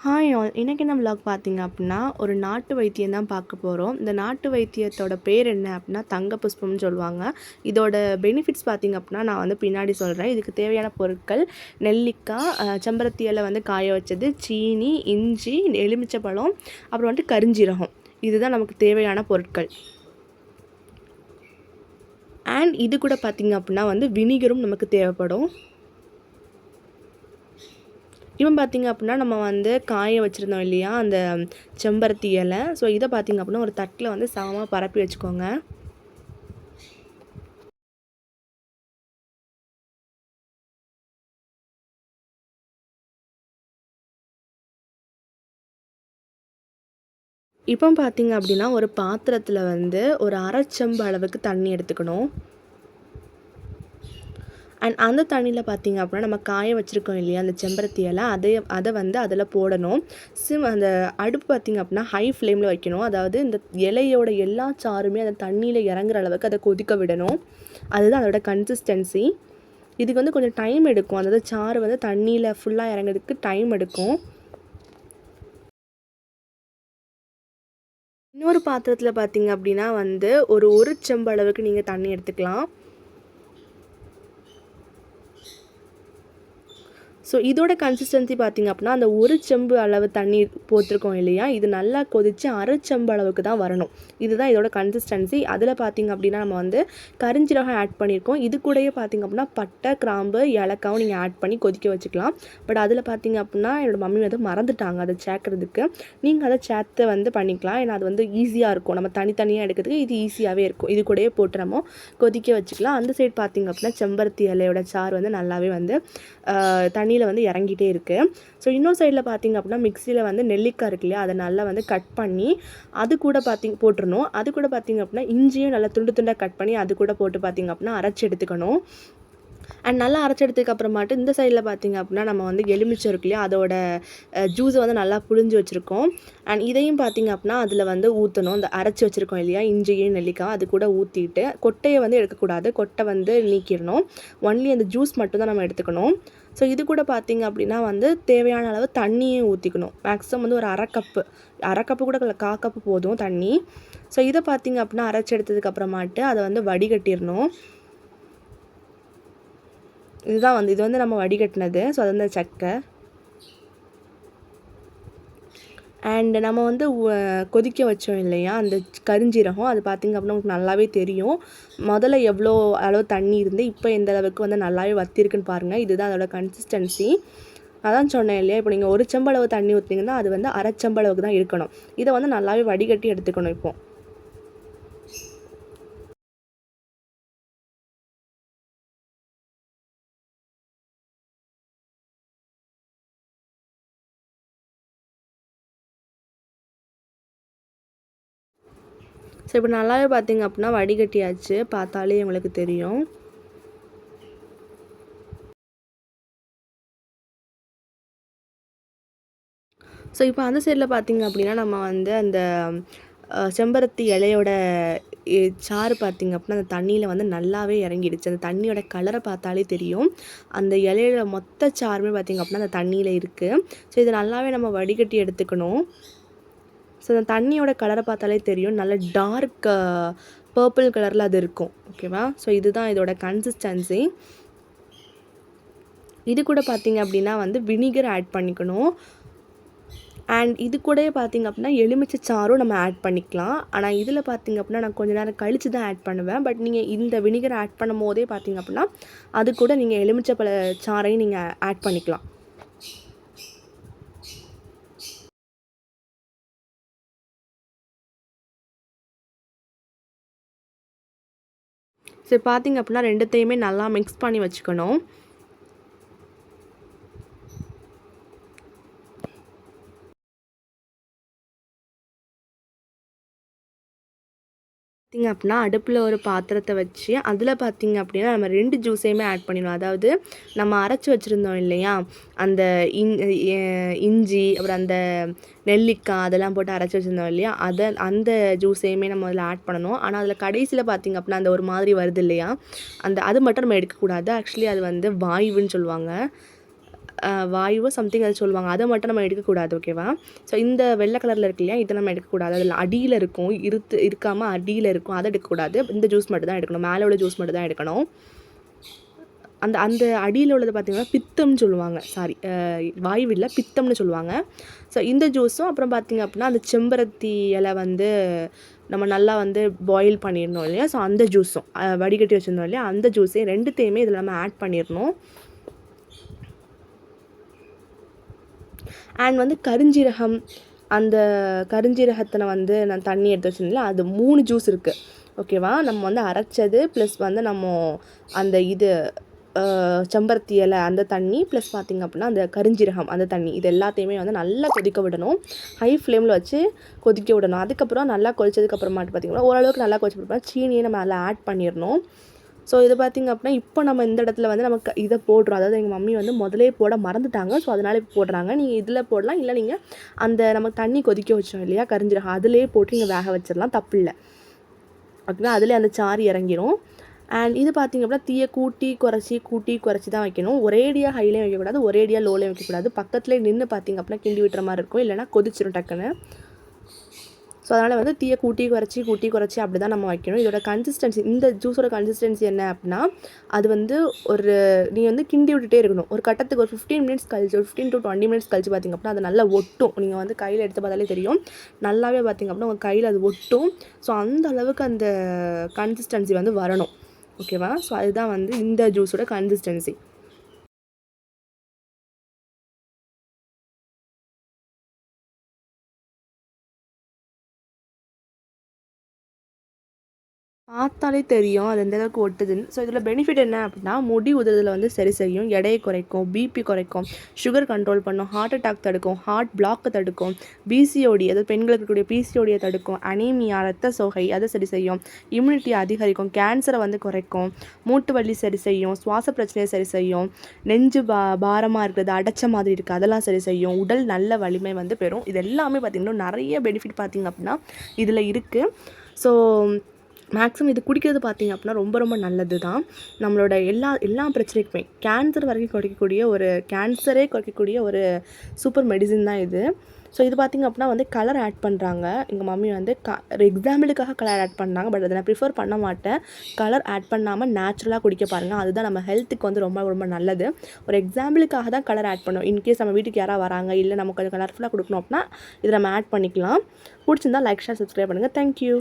Hi all இன்றைக்கி என்ன vlog பார்த்தீங்க அப்படின்னா ஒரு நாட்டு வைத்தியம் தான் பார்க்க போகிறோம். இந்த நாட்டு வைத்தியத்தோட பேர் என்ன அப்படின்னா தங்க புஷ்பம்னு சொல்லுவாங்க. இதோட பெனிஃபிட்ஸ் பார்த்தீங்க அப்படின்னா நான் வந்து பின்னாடி சொல்கிறேன். இதுக்கு தேவையான பொருட்கள் நெல்லிக்காய், செம்பருத்தி இலை வந்து காய வச்சது, சீனி, இஞ்சி, எலுமிச்சைப்பழம், அப்புறம் வந்துட்டு கருஞ்சீரகம். இதுதான் நமக்கு தேவையான பொருட்கள். அண்ட் இது கூட பார்த்திங்க அப்படின்னா வந்து வினிகரும் நமக்கு தேவைப்படும். இவன் பார்த்திங்க அப்படின்னா நம்ம வந்து காய வச்சுருந்தோம் இல்லையா அந்த செம்பருத்தி இலை. ஸோ இதை பார்த்திங்க அப்படின்னா ஒரு தட்டில் வந்து சமமாக பரப்பி வச்சுக்கோங்க. இப்போ பார்த்திங்க அப்படின்னா ஒரு பாத்திரத்தில் வந்து ஒரு அரை செம்பு அளவுக்கு தண்ணி எடுத்துக்கணும். அண்ட் அந்த தண்ணியில் பார்த்திங்க அப்படின்னா நம்ம காய வச்சுருக்கோம் இல்லையா அந்த செம்பருத்தி இலை, அதை வந்து அதில் போடணும். அந்த அடுப்பு பார்த்திங்க அப்படின்னா ஹை ஃப்ளேமில் வைக்கணும். அதாவது இந்த இலையோட எல்லா சாருமே அந்த தண்ணியில் இறங்குற அளவுக்கு அதை கொதிக்க விடணும். அதுதான் அதோட கன்சிஸ்டன்சி. இதுக்கு வந்து கொஞ்சம் டைம் எடுக்கும். அதாவது சாறு வந்து தண்ணியில் ஃபுல்லாக இறங்குறதுக்கு டைம் எடுக்கும். இன்னொரு பாத்திரத்தில் பார்த்திங்க அப்படின்னா வந்து ஒரு செம்பு அளவுக்கு நீங்கள் தண்ணி எடுத்துக்கலாம். ஸோ இதோட கன்சிஸ்டன்சி பார்த்திங்க அப்படின்னா அந்த ஒரு செம்பு அளவு தண்ணி போட்டிருக்கோம் இல்லையா, இது நல்லா கொதித்து அரை செம்பு அளவுக்கு தான் வரணும். இதுதான் இதோட கன்சிஸ்டன்சி. அதில் பார்த்திங்க அப்படின்னா நம்ம வந்து கரிஞ்சீரகம் ஆட் பண்ணியிருக்கோம். இது கூடயே பார்த்திங்க அப்படின்னா பட்டை, கிராம்பு, ஏலக்காவும் நீங்கள் ஆட் பண்ணி கொதிக்க வச்சுக்கலாம். பட் அதில் பார்த்திங்க அப்படின்னா என்னோடய மம்மி வந்து மறந்துட்டாங்க அதை சேர்க்குறதுக்கு. நீங்கள் அதை சேர்த்து வந்து பண்ணிக்கலாம். ஏன்னா அது வந்து ஈஸியாக இருக்கும். நம்ம தனித்தனியாக எடுக்கிறதுக்கு இது ஈஸியாகவே இருக்கும். இது கூடயே போட்டு நம்ம கொதிக்க வச்சுக்கலாம். அந்த சைடு பார்த்திங்க அப்படின்னா செம்பருத்தி இலையோட சாறு வந்து நல்லாவே வந்து தண்ணியில் வந்து இறங்கிட்டே இருக்குது. ஸோ இன்னொரு சைடில் பார்த்திங்க அப்படின்னா மிக்சியில் வந்து நெல்லிக்காய் இருக்கு இல்லையா, அதை நல்லா வந்து கட் பண்ணி அது கூட போட்டுடணும். அது கூட பார்த்திங்க அப்படின்னா இஞ்சியும் நல்லா துண்டு துண்டாக கட் பண்ணி அது கூட போட்டு பார்த்திங்க அப்படின்னா அரைச்சி எடுத்துக்கணும். அண்ட் நல்லா அரைச்சி எடுத்ததுக்கு அப்புறமாட்டு இந்த சைடில் பார்த்திங்க அப்படின்னா நம்ம வந்து எலுமிச்சை இருக்கு இல்லையா, அதோட ஜூஸை வந்து நல்லா புழிஞ்சு வச்சுருக்கோம். அண்ட் இதையும் பார்த்திங்க அப்படின்னா அதில் வந்து ஊற்றணும். இந்த அரைச்சி வச்சுருக்கோம் இல்லையா இஞ்சியும் நெல்லிக்காய், அது கூட ஊற்றிட்டு கொட்டையை வந்து எடுக்கக்கூடாது, கொட்டை வந்து நீக்கிடணும். ஒன்லி அந்த ஜூஸ் மட்டும் தான் நம்ம எடுத்துக்கணும். ஸோ இது கூட பார்த்திங்க அப்படின்னா வந்து தேவையான அளவு தண்ணியும் ஊற்றிக்கணும். மேக்ஸிமம் வந்து ஒரு அரை கப்பு கூட 1/4 கப்பு போதும் தண்ணி. ஸோ இதை பார்த்திங்க அப்படின்னா அரைச்சி எடுத்ததுக்கு அப்புறமாட்டு அதை வந்து வடிகட்டிடணும். இதுதான் வந்து இது வந்து நம்ம வடிகட்டினது. ஸோ அது வந்து சக்கை. அண்ட் நம்ம வந்து கொதிக்க வச்சோம் இல்லையா அந்த கருஞ்சீரகம், அது பார்த்திங்க அப்படின்னா உங்களுக்கு நல்லாவே தெரியும். முதல்ல எவ்வளோ அளவு தண்ணி இருந்து இப்போ எந்த அளவுக்கு வந்து நல்லாவே வத்திருக்குன்னு பாருங்கள். இதுதான் அதோட கன்சிஸ்டன்சி. அதான் சொன்னேன் இல்லையா, இப்போ நீங்கள் ஒரு செம்பளவு தண்ணி ஊற்றிங்கன்னா அது வந்து அரை செம்பளவுக்கு தான் இருக்கணும். இதை வந்து நல்லாவே வடிகட்டி எடுத்துக்கணும். இப்போ ஸோ இப்போ நல்லாவே பார்த்திங்க அப்படின்னா வடிகட்டியாச்சு. பார்த்தாலே உங்களுக்கு தெரியும். ஸோ இப்போ அந்த சைடில் பார்த்திங்க அப்படின்னா நம்ம வந்து அந்த செம்பருத்தி இலையோட சாறு பார்த்திங்க அப்படின்னா அந்த தண்ணியில் வந்து நல்லாவே இறங்கிடுச்சு. அந்த தண்ணியோட கலரை பார்த்தாலே தெரியும். அந்த இலையோட மொத்த சாருமே பார்த்திங்க அப்படின்னா அந்த தண்ணியில் இருக்குது. ஸோ இதை நல்லாவே நம்ம வடிகட்டி எடுத்துக்கணும். ஸோ அந்த தண்ணியோட கலரை பார்த்தாலே தெரியும். நல்ல டார்க் பர்பிள் கலரில் அது இருக்கும். ஓகேவா? ஸோ இதுதான் இதோட கன்சிஸ்டன்சி. இது கூட பார்த்திங்க அப்படின்னா வந்து வினிகர் ஆட் பண்ணிக்கணும். அண்ட் இது கூடயே பார்த்திங்க அப்படின்னா எலுமிச்சை சாறும் நம்ம ஆட் பண்ணிக்கலாம். ஆனால் இதில் பார்த்திங்க அப்படின்னா நான் கொஞ்சம் நேரம் கழித்து தான் ஆட் பண்ணுவேன். பட் நீங்கள் இந்த வினிகர் ஆட் பண்ணும் போதே பார்த்திங்க அப்படின்னா அது கூட நீங்கள் எலுமிச்சை சாறையும் நீங்கள் ஆட் பண்ணிக்கலாம். சரி பார்த்திங்க அப்படின்னா ரெண்டுத்தையுமே நல்லா மிக்ஸ் பண்ணி வச்சுக்கணும். பார்த்திங்க அப்படின்னா அடுப்பில் ஒரு பாத்திரத்தை வச்சு அதில் பார்த்திங்க அப்படின்னா நம்ம 2 ஜூஸையுமே ஆட் பண்ணிடணும். அதாவது நம்ம அரைச்சி வச்சுருந்தோம் இல்லையா அந்த இஞ்சி, அப்புறம் அந்த நெல்லிக்காய் அதெல்லாம் போட்டு அரைச்சி வச்சுருந்தோம் இல்லையா, அந்த ஜூஸையுமே நம்ம அதில் ஆட் பண்ணணும். ஆனால் அதில் கடைசியில் பார்த்திங்க அப்படின்னா அந்த ஒரு மாதிரி வருது இல்லையா, அது மட்டும் நம்ம எடுக்கக்கூடாது. ஆக்சுவலி அது வந்து வாயுன்னு சொல்லுவாங்க. வாயுவோ சம்திங் அது சொல்லுவாங்க. அதை மட்டும் நம்ம எடுக்கக்கூடாது. ஓகேவா? ஸோ இந்த வெள்ளை கலரில் இருக்கு இல்லையா, இதை நம்ம எடுக்கக்கூடாது. அதில் அடியில் இருக்கும், இருக்காமல் அடியில் இருக்கும், அதை எடுக்கக்கூடாது. இந்த ஜூஸ் மட்டும் தான் எடுக்கணும். மேலே உள்ள ஜூஸ் மட்டும் தான் எடுக்கணும். அந்த அந்த அடியில் உள்ளது பார்த்திங்கன்னா பித்தம்னு சொல்லுவாங்க. சாரி, வாயுவில்லை, பித்தம்னு சொல்லுவாங்க. ஸோ இந்த ஜூஸும் அப்புறம் பார்த்திங்க அப்படின்னா அந்த செம்பருத்தி இலை வந்து நம்ம நல்லா வந்து பாயில் பண்ணிடணும் இல்லையா, ஸோ அந்த ஜூஸும் வடிகட்டி வச்சுருந்தோம் இல்லையா, அந்த ஜூஸையும் ரெண்டுத்தையுமே இதில் நம்ம ஆட் பண்ணிடணும். அண்ட் வந்து கருஞ்சீரகம், அந்த கருஞ்சீரகத்தை வந்து நான் தண்ணி எடுத்து வச்சுருந்தேன், அது 3 ஜூஸ் இருக்குது. ஓகேவா? நம்ம வந்து அரைச்சது ப்ளஸ் வந்து நம்ம அந்த செம்பருத்தி இலை அந்த தண்ணி ப்ளஸ் பார்த்திங்க அப்படின்னா அந்த கருஞ்சீரகம் அந்த தண்ணி, இது எல்லாத்தையுமே வந்து நல்லா கொதிக்க விடணும். ஹை ஃப்ளேமில் வச்சு கொதிக்க விடணும். அதுக்கப்புறம் நல்லா கொதிச்சதுக்கப்புறமாட்டு பார்த்திங்கன்னா ஓரளவுக்கு நல்லா கொதிச்சதுக்கப்புறம் சீனியை நம்ம அதில் ஆட் பண்ணிடணும். ஸோ இது பார்த்திங்க அப்படின்னா இப்போ நம்ம இந்த இடத்துல வந்து நமக்கு இதை போடுறோம். அதாவது எங்கள் மம்மி வந்து முதலே போட மறந்துட்டாங்க. ஸோ அதனால் இப்போ போடுறாங்க. நீங்கள் இதில் போடலாம், இல்லை நீங்கள் அந்த நம்ம தண்ணி கொதிக்க வச்சோம் இல்லையா கருஞ்சீரகம், அதிலே போட்டு நீங்கள் வேக வச்சிடலாம், தப்பு இல்லை. ஓகேவா? அதிலே அந்த சாறு இறங்கிடும். அண்ட் இது பார்த்திங்க அப்படின்னா தீயை கூட்டி குறைச்சி தான் வைக்கணும். ஒரேடியாக ஹைலையும் வைக்கக்கூடாது, ஒரேடியாக லோலையும் வைக்கக்கூடாது. பக்கத்துலேயே நின்று பார்த்திங்க அப்படின்னா கிண்டி விட்டுற மாதிரி இருக்கும், இல்லைனா கொதிச்சிடும் டக்குன்னு. ஸோ அதனால் வந்து தீயை கூட்டி குறைச்சி அப்படி தான் நம்ம வைக்கணும். இதோட கன்சிஸ்டன்சி, இந்த ஜூஸோட கன்சிஸ்டன்சி என்ன அப்படின்னா, அது வந்து நீ வந்து கிண்டி விட்டுட்டே இருக்கணும். ஒரு கட்டத்துக்கு ஒரு 15 மினிட்ஸ் கழிச்சு, ஒரு 15 to 20 மினிட்ஸ் கழிச்சு பார்த்திங்க அப்படின்னா அது நல்லா ஒட்டும். நீங்கள் வந்து கையில் எடுத்து பார்த்தாலே தெரியும், நல்லாவே பார்த்திங்க அப்படின்னா உங்கள் கையில் அது ஒட்டும். ஸோ அந்த அளவுக்கு அந்த கன்சிஸ்டன்சி வந்து வரணும். ஓகேவா? ஸோ அதுதான் வந்து இந்த ஜூஸோட கன்சிஸ்டன்சி. பார்த்தாலே தெரியும் அது எந்த அளவுக்கு ஒட்டுதுன்னு. ஸோ இதில் பெனிஃபிட் என்ன அப்படின்னா, முடி உதிர்தலை வந்து சரி செய்யும், எடையை குறைக்கும், பிபி குறைக்கும், சுகர் கண்ட்ரோல் பண்ணும், ஹார்ட் அட்டாக் தடுக்கும், ஹார்ட் பிளாக்கை தடுக்கும், பிசிஓடி அதாவது பெண்களுக்கு இருக்கக்கூடிய பிசிஓடியை தடுக்கும், அனீமியா ரத்த சோகை அதை சரி செய்யும், இம்யூனிட்டி அதிகரிக்கும், கேன்சரை வந்து குறைக்கும், மூட்டு வலி சரி செய்யும், சுவாச பிரச்சனையை சரி செய்யும், நெஞ்சு பாரமாக இருக்கிறது, அடைச்ச மாதிரி இருக்குது அதெல்லாம் சரி செய்யும், உடல் நல்ல வலிமை வந்து பெறும். இது எல்லாமே பார்த்திங்கன்னா நிறைய பெனிஃபிட் பார்த்திங்க அப்படின்னா இதில் இருக்குது. ஸோ மேக்ஸிமம் இது குடிக்கிறது பார்த்திங்க அப்படின்னா ரொம்ப ரொம்ப நல்லது தான். நம்மளோட எல்லா பிரச்சனைக்குமே கேன்சர் வரைக்கும் கேன்சரே குறைக்கக்கூடிய ஒரு சூப்பர் மெடிசின் தான் இது. ஸோ இது பார்த்திங்க அப்படின்னா வந்து கலர் ஆட் பண்ணுறாங்க. எங்கள் மம்மி வந்து எக்ஸாம்பிளுக்காக கலர் ஆட் பண்ணாங்க. பட் அதை நான் ப்ரிஃபர் பண்ண மாட்டேன். கலர் ஆட் பண்ணாமல் நேச்சுரலாக குடிக்க பாருங்கள், அதுதான் நம்ம ஹெல்த்துக்கு வந்து ரொம்ப ரொம்ப நல்லது. ஒரு எக்ஸாம்பிளுக்காக தான் கலர் ஆட் பண்ணோம். இன்கேஸ் நம்ம வீட்டுக்கு யாராவது வராங்க, இல்லை நமக்கு கொஞ்சம் கலர்ஃபுல்லாக கொடுக்கணும் அப்படின்னா இதை நம்ம ஆட் பண்ணிக்கலாம். பிடிச்சிருந்தா லைக், ஷேர், சப்ஸ்கிரைப் பண்ணுங்கள். தேங்க்யூ.